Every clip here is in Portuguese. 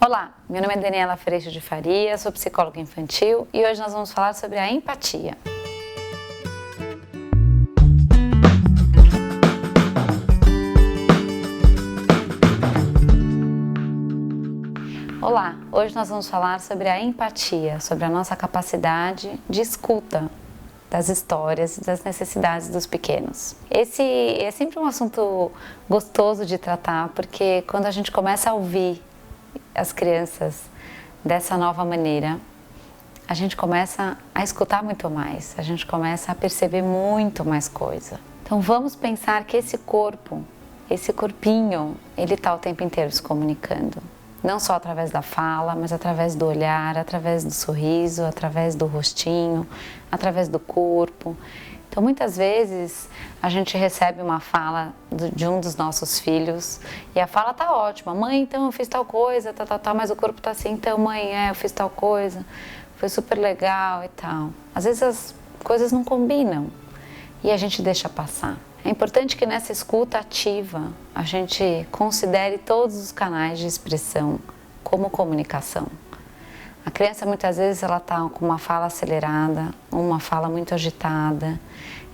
Olá, meu nome é Daniela Freixo de Faria, sou psicóloga infantil e hoje nós vamos falar sobre a empatia. Olá, hoje nós vamos falar sobre a empatia, sobre a nossa capacidade de escuta das histórias e das necessidades dos pequenos. Esse é sempre um assunto gostoso de tratar, porque quando a gente começa a ouvir as crianças dessa nova maneira, a gente começa a escutar muito mais, a gente começa a perceber muito mais coisa. Então vamos pensar que esse corpo, esse corpinho, ele está o tempo inteiro se comunicando. Não só através da fala, mas através do olhar, através do sorriso, através do rostinho, através do corpo. Então, muitas vezes, a gente recebe uma fala de um dos nossos filhos e a fala tá ótima. Mãe, então eu fiz tal coisa, mas o corpo tá assim. Então, mãe, eu fiz tal coisa, foi super legal e tal. Às vezes as coisas não combinam e a gente deixa passar. É importante que nessa escuta ativa a gente considere todos os canais de expressão como comunicação. A criança muitas vezes ela está com uma fala acelerada, uma fala muito agitada,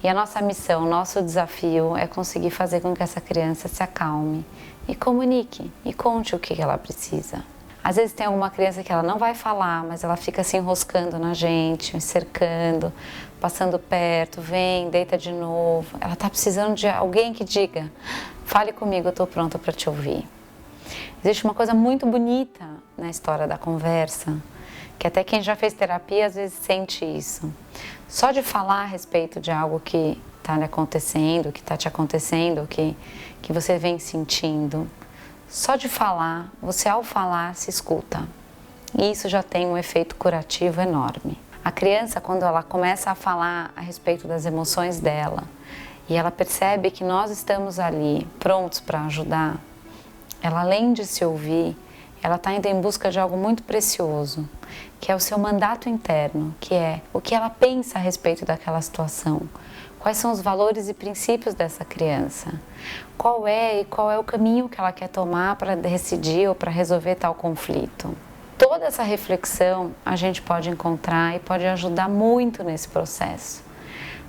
e a nossa missão, o nosso desafio é conseguir fazer com que essa criança se acalme e comunique e conte o que ela precisa. Às vezes tem alguma criança que ela não vai falar, mas ela fica se enroscando na gente, me cercando, passando perto, vem, deita de novo. Ela está precisando de alguém que diga, fale comigo, eu estou pronta para te ouvir. Existe uma coisa muito bonita na história da conversa, que até quem já fez terapia às vezes sente isso. Só de falar a respeito de algo que está lhe acontecendo, que está te acontecendo, que você vem sentindo, só de falar, você ao falar se escuta. E isso já tem um efeito curativo enorme. A criança, quando ela começa a falar a respeito das emoções dela e ela percebe que nós estamos ali prontos para ajudar, ela além de se ouvir, ela está indo em busca de algo muito precioso, que é o seu mandato interno, que é o que ela pensa a respeito daquela situação. Quais são os valores e princípios dessa criança? Qual é o caminho que ela quer tomar para decidir ou para resolver tal conflito? Toda essa reflexão a gente pode encontrar e pode ajudar muito nesse processo.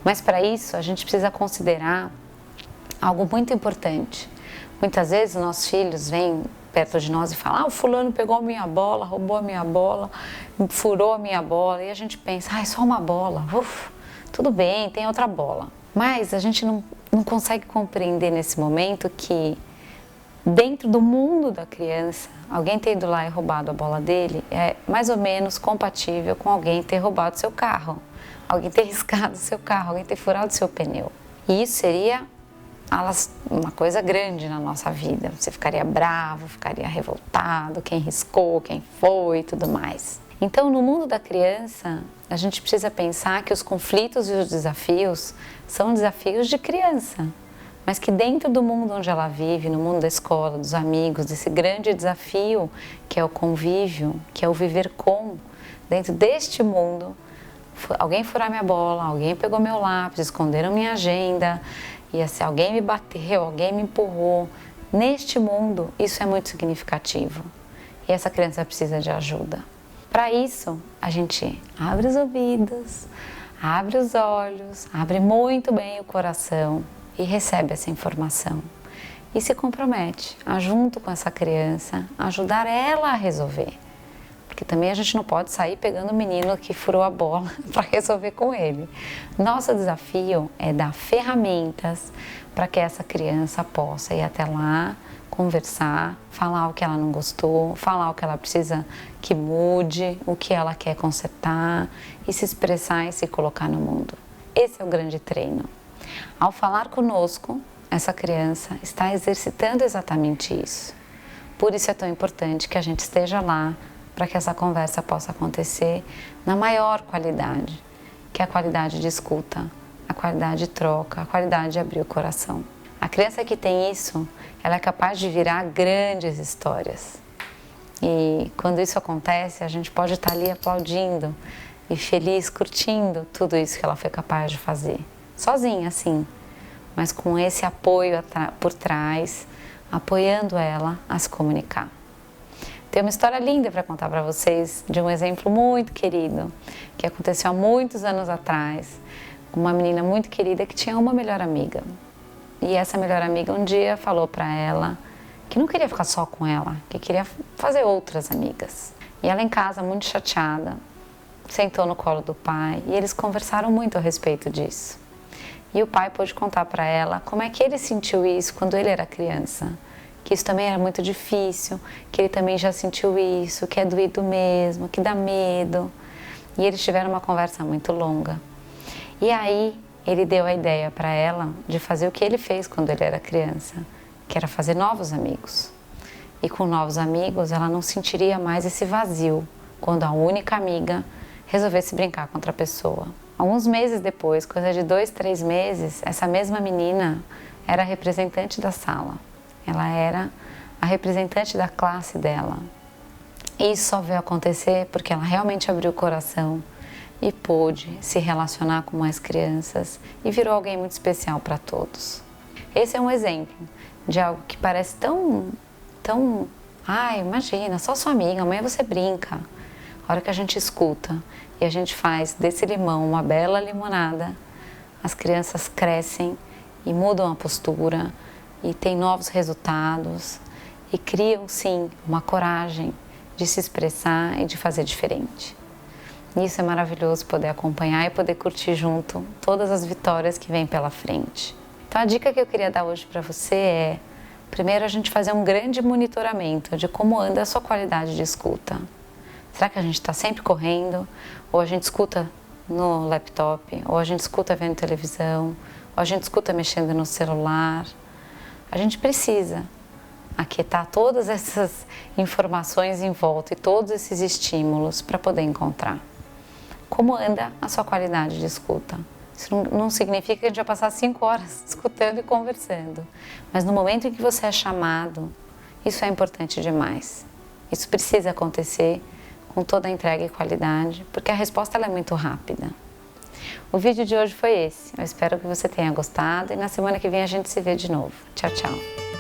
Mas para isso a gente precisa considerar algo muito importante. Muitas vezes os nossos filhos vêm perto de nós e falam, o fulano pegou a minha bola, roubou a minha bola, furou a minha bola. E a gente pensa, é só uma bola, tudo bem, tem outra bola. Mas a gente não consegue compreender nesse momento que dentro do mundo da criança, alguém ter ido lá e roubado a bola dele é mais ou menos compatível com alguém ter roubado seu carro, alguém ter riscado seu carro, alguém ter furado seu pneu. E isso seria uma coisa grande na nossa vida. Você ficaria bravo, ficaria revoltado, quem riscou, quem foi e tudo mais. Então, no mundo da criança, a gente precisa pensar que os conflitos e os desafios são desafios de criança, mas que dentro do mundo onde ela vive, no mundo da escola, dos amigos, desse grande desafio que é o convívio, que é o viver com, dentro deste mundo, alguém furar minha bola, alguém pegou meu lápis, esconderam minha agenda, e assim, alguém me bateu, alguém me empurrou. Neste mundo, isso é muito significativo e essa criança precisa de ajuda. Para isso, a gente abre os ouvidos, abre os olhos, abre muito bem o coração e recebe essa informação. E se compromete a, junto com essa criança, ajudar ela a resolver. Porque também a gente não pode sair pegando o menino que furou a bola para resolver com ele. Nosso desafio é dar ferramentas para que essa criança possa ir até lá, conversar, falar o que ela não gostou, falar o que ela precisa que mude, o que ela quer consertar e se expressar e se colocar no mundo. Esse é o grande treino. Ao falar conosco, essa criança está exercitando exatamente isso. Por isso é tão importante que a gente esteja lá para que essa conversa possa acontecer na maior qualidade, que é a qualidade de escuta, a qualidade de troca, a qualidade de abrir o coração. A criança que tem isso, ela é capaz de virar grandes histórias. E quando isso acontece, a gente pode estar ali aplaudindo e feliz, curtindo tudo isso que ela foi capaz de fazer. Sozinha, sim, mas com esse apoio por trás, apoiando ela a se comunicar. Tenho uma história linda para contar para vocês de um exemplo muito querido que aconteceu há muitos anos atrás, com uma menina muito querida que tinha uma melhor amiga. E essa melhor amiga um dia falou para ela que não queria ficar só com ela, que queria fazer outras amigas. E ela em casa, muito chateada, sentou no colo do pai e eles conversaram muito a respeito disso. E o pai pôde contar para ela como é que ele sentiu isso quando ele era criança. Que isso também era muito difícil, que ele também já sentiu isso, que é doído mesmo, que dá medo. E eles tiveram uma conversa muito longa. E aí ele deu a ideia para ela de fazer o que ele fez quando ele era criança, que era fazer novos amigos. E com novos amigos ela não sentiria mais esse vazio quando a única amiga resolvesse brincar com outra pessoa. Alguns meses depois, coisa de 2, 3 meses, essa mesma menina era a representante da sala. Ela era a representante da classe dela. E isso só veio acontecer porque ela realmente abriu o coração e pôde se relacionar com mais crianças e virou alguém muito especial para todos. Esse é um exemplo de algo que parece tão, imagina, só sua amiga, amanhã você brinca. A hora que a gente escuta e a gente faz desse limão uma bela limonada, as crianças crescem e mudam a postura, e tem novos resultados e criam, sim, uma coragem de se expressar e de fazer diferente. Isso é maravilhoso poder acompanhar e poder curtir junto todas as vitórias que vêm pela frente. Então a dica que eu queria dar hoje para você é, primeiro a gente fazer um grande monitoramento de como anda a sua qualidade de escuta. Será que a gente está sempre correndo? Ou a gente escuta no laptop? Ou a gente escuta vendo televisão? Ou a gente escuta mexendo no celular? A gente precisa aquietar todas essas informações em volta e todos esses estímulos para poder encontrar. Como anda a sua qualidade de escuta? Isso não significa que a gente vai passar 5 horas escutando e conversando. Mas no momento em que você é chamado, isso é importante demais. Isso precisa acontecer com toda a entrega e qualidade, porque a resposta ela é muito rápida. O vídeo de hoje foi esse. Eu espero que você tenha gostado e na semana que vem a gente se vê de novo. Tchau, tchau!